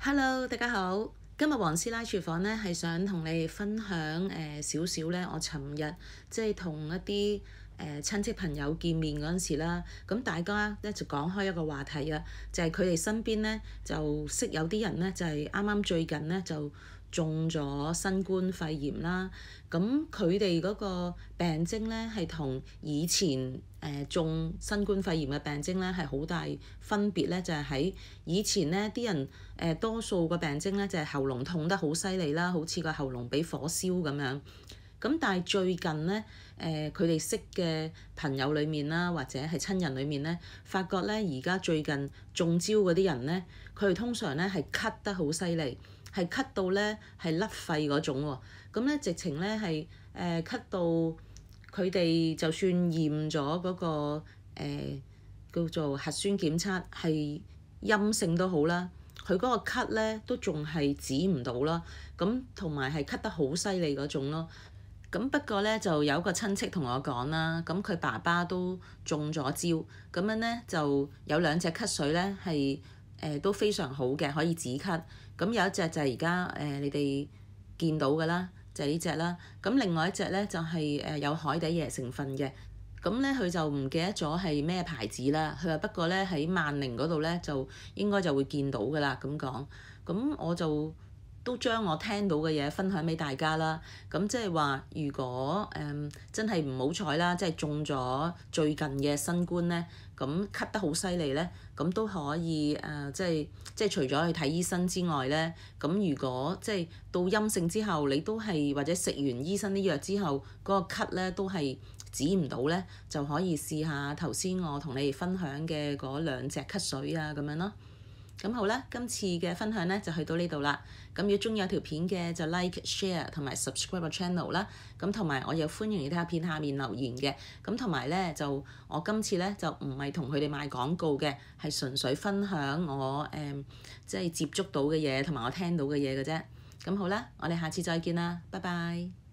Hello，大家好。今日黃師奶廚房咧係想同你哋分享少少咧，我尋日即係同一啲親戚朋友見面嗰陣時啦，咁大家咧就講開一個話題啊，就係佢哋身邊咧就識有啲人咧就係啱啱最近咧就中咗新冠肺炎啦。咁佢哋嗰個病徵咧係同以前中新冠肺炎嘅病徵咧係好大分別咧，就係喺以前咧啲人多數個病徵咧就係喉嚨痛得好犀利啦，好似個喉嚨俾火燒咁樣。咁但係最近咧佢哋識嘅朋友裡面啦，或者係親人裡面咧，發覺咧而家最近中招嗰啲人咧，佢哋通常咧係咳得好犀利，係咳到咧係甩肺嗰種喎。咁咧直情咧係咳到佢哋就算驗咗嗰個叫做核酸檢測係陰性都好啦，佢嗰個咳咧都仲係止唔到啦。咁同埋係咳得好犀利嗰種咯。咁不過咧就有一個親戚同我講啦，咁佢爸爸都中咗招，咁樣咧就有2隻咳水咧係都非常好嘅，可以止咳。咁有一隻就係而家你哋見到㗎啦，就係呢隻啦。咁另外一隻咧就係有海底椰成分嘅。咁咧佢就唔記得咗係咩牌子啦。佢話不過咧喺萬寧嗰度咧就應該就會見到㗎啦咁講。咁我就都將我聽到嘅嘢分享俾大家啦。咁即係話，如果真係唔好彩啦，即係中咗最近嘅新冠咧，咁咳得好犀利咧，咁都可以即係除咗去睇醫生之外咧，咁如果即係到陰性之後，你都係或者食完醫生啲藥之後，嗰個咳咧都係止唔到咧，就可以試下頭先我同你哋分享嘅嗰2隻咳水啊咁樣咯。咁好啦，今次嘅分享咧就去到呢度啦。咁如果中意有條片嘅就 like、share 同埋 subscribe 個 channel 啦。咁同埋我又歡迎你睇下片下面留言嘅。咁同埋咧就我今次咧就唔係同佢哋賣廣告嘅，係純粹分享我即係接觸到嘅嘢同埋我聽到嘅嘢嘅啫。咁好啦，我哋下次再見啦，拜拜。